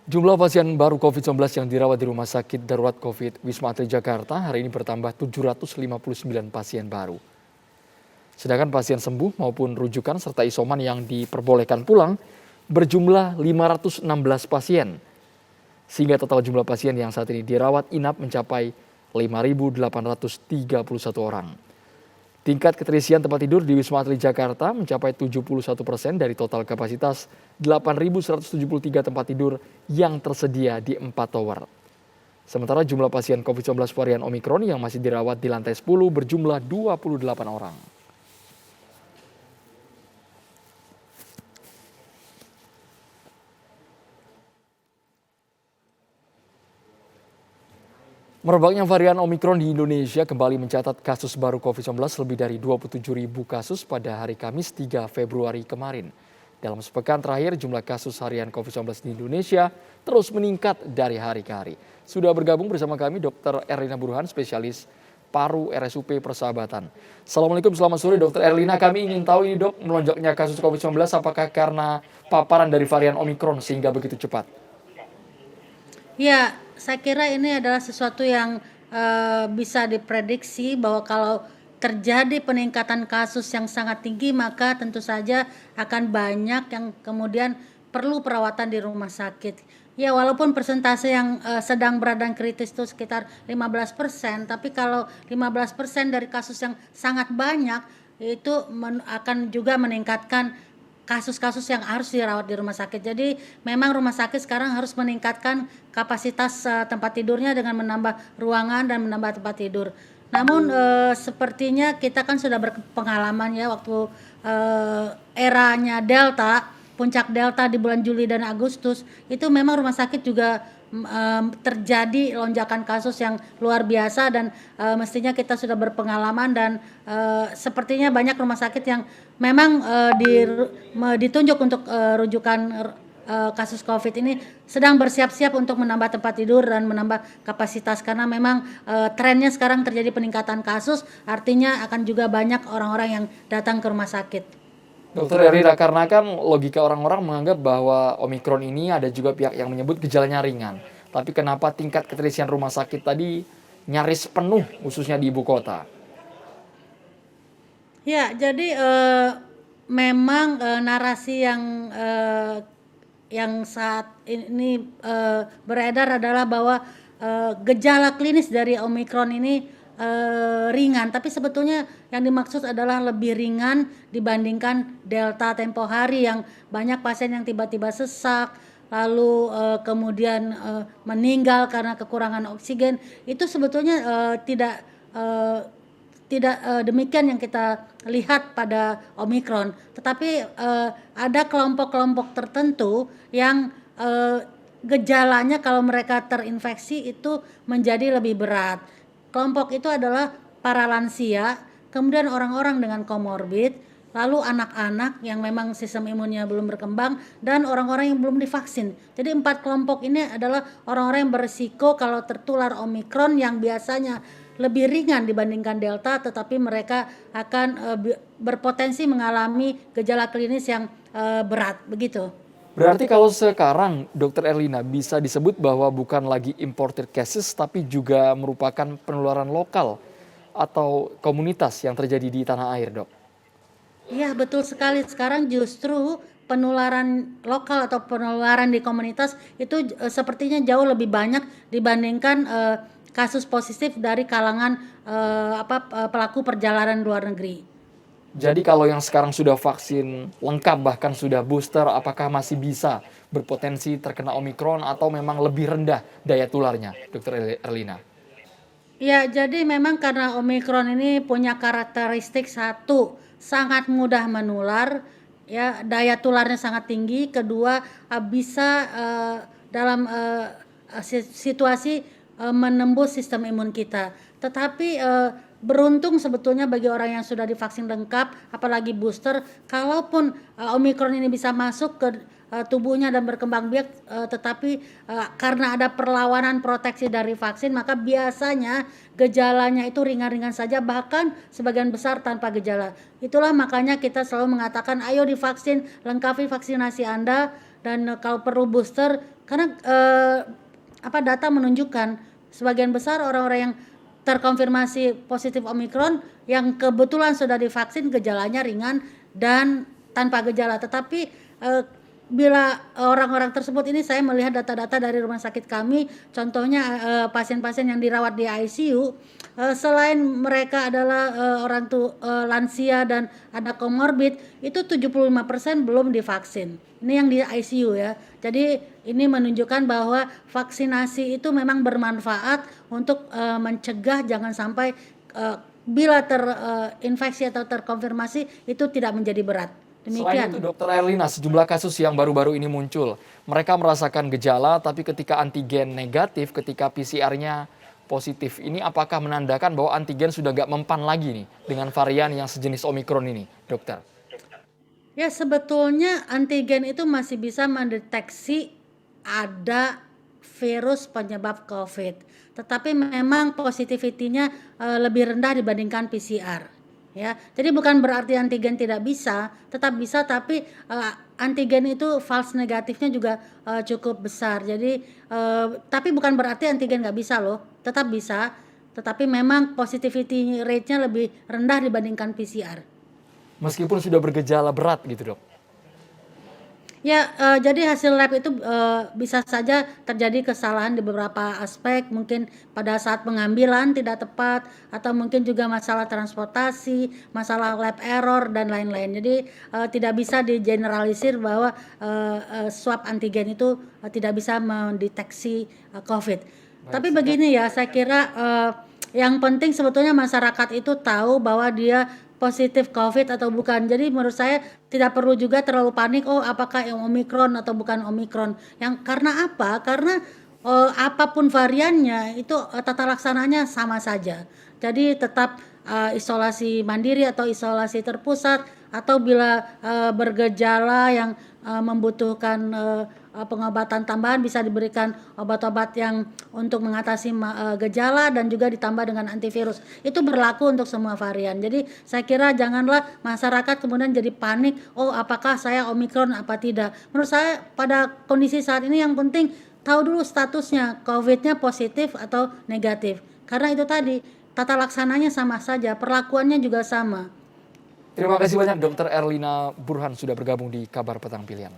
Jumlah pasien baru COVID-19 yang dirawat di Rumah Sakit Darurat COVID Wisma Atlet Jakarta hari ini bertambah 759 pasien baru. Sedangkan pasien sembuh maupun rujukan serta isoman yang diperbolehkan pulang berjumlah 516 pasien. Sehingga total jumlah pasien yang saat ini dirawat inap mencapai 5.831 orang. Tingkat keterisian tempat tidur di Wisma Atlet Jakarta mencapai 71% dari total kapasitas 8.173 tempat tidur yang tersedia di 4 tower. Sementara jumlah pasien COVID-19 varian Omikron yang masih dirawat di lantai 10 berjumlah 28 orang. Merebaknya varian Omikron di Indonesia kembali mencatat kasus baru COVID-19 lebih dari 27.000 kasus pada hari Kamis 3 Februari kemarin. Dalam sepekan terakhir, jumlah kasus harian COVID-19 di Indonesia terus meningkat dari hari ke hari. Sudah bergabung bersama kami Dr. Erlina Burhan, spesialis paru RSUP Persahabatan. Assalamualaikum, selamat sore Dr. Erlina. Kami ingin tahu ini dok, melonjaknya kasus COVID-19 apakah karena paparan dari varian Omikron sehingga begitu cepat? Ya, saya kira ini adalah sesuatu yang bisa diprediksi bahwa kalau terjadi peningkatan kasus yang sangat tinggi maka tentu saja akan banyak yang kemudian perlu perawatan di rumah sakit. Ya, walaupun persentase yang sedang berada kritis itu sekitar 15%, tapi kalau 15% dari kasus yang sangat banyak itu akan juga meningkatkan kasus-kasus yang harus dirawat di rumah sakit. Jadi memang rumah sakit sekarang harus meningkatkan kapasitas tempat tidurnya dengan menambah ruangan dan menambah tempat tidur. Namun sepertinya kita kan sudah berpengalaman ya waktu eranya Delta, puncak Delta di bulan Juli dan Agustus, itu memang rumah sakit juga terjadi lonjakan kasus yang luar biasa dan mestinya kita sudah berpengalaman dan sepertinya banyak rumah sakit yang memang ditunjuk untuk rujukan kasus COVID ini sedang bersiap-siap untuk menambah tempat tidur dan menambah kapasitas karena memang trennya sekarang terjadi peningkatan kasus, artinya akan juga banyak orang-orang yang datang ke rumah sakit. Dokter Erlina, karena kan logika orang-orang menganggap bahwa Omikron ini ada juga pihak yang menyebut gejalanya ringan. Tapi kenapa tingkat keterisian rumah sakit tadi nyaris penuh khususnya di ibu kota? Ya, jadi memang narasi yang saat ini beredar adalah bahwa gejala klinis dari Omikron ini ringan, tapi sebetulnya yang dimaksud adalah lebih ringan dibandingkan Delta tempo hari yang banyak pasien yang tiba-tiba sesak, lalu kemudian meninggal karena kekurangan oksigen. Itu sebetulnya tidak demikian yang kita lihat pada Omikron, tetapi ada kelompok-kelompok tertentu yang gejalanya kalau mereka terinfeksi itu menjadi lebih berat. Kelompok itu adalah para lansia, kemudian orang-orang dengan komorbid, lalu anak-anak yang memang sistem imunnya belum berkembang, dan orang-orang yang belum divaksin. Jadi 4 kelompok ini adalah orang-orang yang berisiko kalau tertular Omikron yang biasanya lebih ringan dibandingkan Delta, tetapi mereka akan berpotensi mengalami gejala klinis yang berat, begitu. Berarti kalau sekarang, Dokter Erlina, bisa disebut bahwa bukan lagi imported cases, tapi juga merupakan penularan lokal atau komunitas yang terjadi di tanah air, dok? Iya, betul sekali. Sekarang justru penularan lokal atau penularan di komunitas itu sepertinya jauh lebih banyak dibandingkan kasus positif dari kalangan pelaku perjalanan luar negeri. Jadi kalau yang sekarang sudah vaksin lengkap bahkan sudah booster, apakah masih bisa berpotensi terkena Omikron atau memang lebih rendah daya tularnya, Dokter Erlina? Ya, jadi memang karena Omikron ini punya karakteristik satu, sangat mudah menular, ya, daya tularnya sangat tinggi. Kedua, bisa dalam situasi menembus sistem imun kita. Tetapi beruntung sebetulnya bagi orang yang sudah divaksin lengkap, apalagi booster, kalaupun Omikron ini bisa masuk ke tubuhnya dan berkembang biak, tetapi karena ada perlawanan proteksi dari vaksin, maka biasanya gejalanya itu ringan-ringan saja, bahkan sebagian besar tanpa gejala. Itulah makanya kita selalu mengatakan ayo divaksin, lengkapi vaksinasi Anda, dan kalau perlu booster Karena data menunjukkan sebagian besar orang-orang yang terkonfirmasi positif Omikron yang kebetulan sudah divaksin gejalanya ringan dan tanpa gejala. Tetapi bila orang-orang tersebut, ini saya melihat data-data dari rumah sakit kami, contohnya pasien-pasien yang dirawat di ICU, selain mereka adalah lansia dan ada komorbid, itu 75% belum divaksin. Ini yang di ICU ya. Jadi ini menunjukkan bahwa vaksinasi itu memang bermanfaat untuk mencegah jangan sampai bila terinfeksi atau terkonfirmasi itu tidak menjadi berat. Selain Demikian. itu, Dokter Erlina, sejumlah kasus yang baru-baru ini muncul. Mereka merasakan gejala, tapi ketika antigen negatif, ketika PCR-nya positif. Ini apakah menandakan bahwa antigen sudah nggak mempan lagi nih dengan varian yang sejenis Omikron ini, dokter? Ya, sebetulnya antigen itu masih bisa mendeteksi ada virus penyebab COVID. Tetapi memang positivity-nya lebih rendah dibandingkan PCR. Ya, jadi bukan berarti antigen tidak bisa, tetap bisa, tapi antigen itu false negatifnya juga cukup besar. Jadi tapi bukan berarti antigen nggak bisa loh, tetap bisa. Tetapi memang positivity rate-nya lebih rendah dibandingkan PCR. Meskipun sudah bergejala berat gitu, dok? Ya, jadi hasil lab itu bisa saja terjadi kesalahan di beberapa aspek, mungkin pada saat pengambilan tidak tepat, atau mungkin juga masalah transportasi, masalah lab error, dan lain-lain. Jadi tidak bisa digeneralisir bahwa swab antigen itu tidak bisa mendeteksi COVID. Tapi begini ya, saya kira yang penting sebetulnya masyarakat itu tahu bahwa dia positif COVID atau bukan. Jadi menurut saya tidak perlu juga terlalu panik, oh apakah yang Omikron atau bukan Omikron. Karena apa? Karena apapun variannya itu tata laksananya sama saja. Jadi tetap isolasi mandiri atau isolasi terpusat, atau bila bergejala yang membutuhkan pengobatan tambahan bisa diberikan obat-obat yang untuk mengatasi gejala dan juga ditambah dengan antivirus. Itu berlaku untuk semua varian. Jadi saya kira janganlah masyarakat kemudian jadi panik, oh apakah saya Omikron apa tidak. Menurut saya pada kondisi saat ini yang penting tahu dulu statusnya, COVID-nya positif atau negatif. Karena itu tadi, tata laksananya sama saja, perlakuannya juga sama. Terima kasih banyak Dokter Erlina Burhan sudah bergabung di Kabar Petang Pilihan.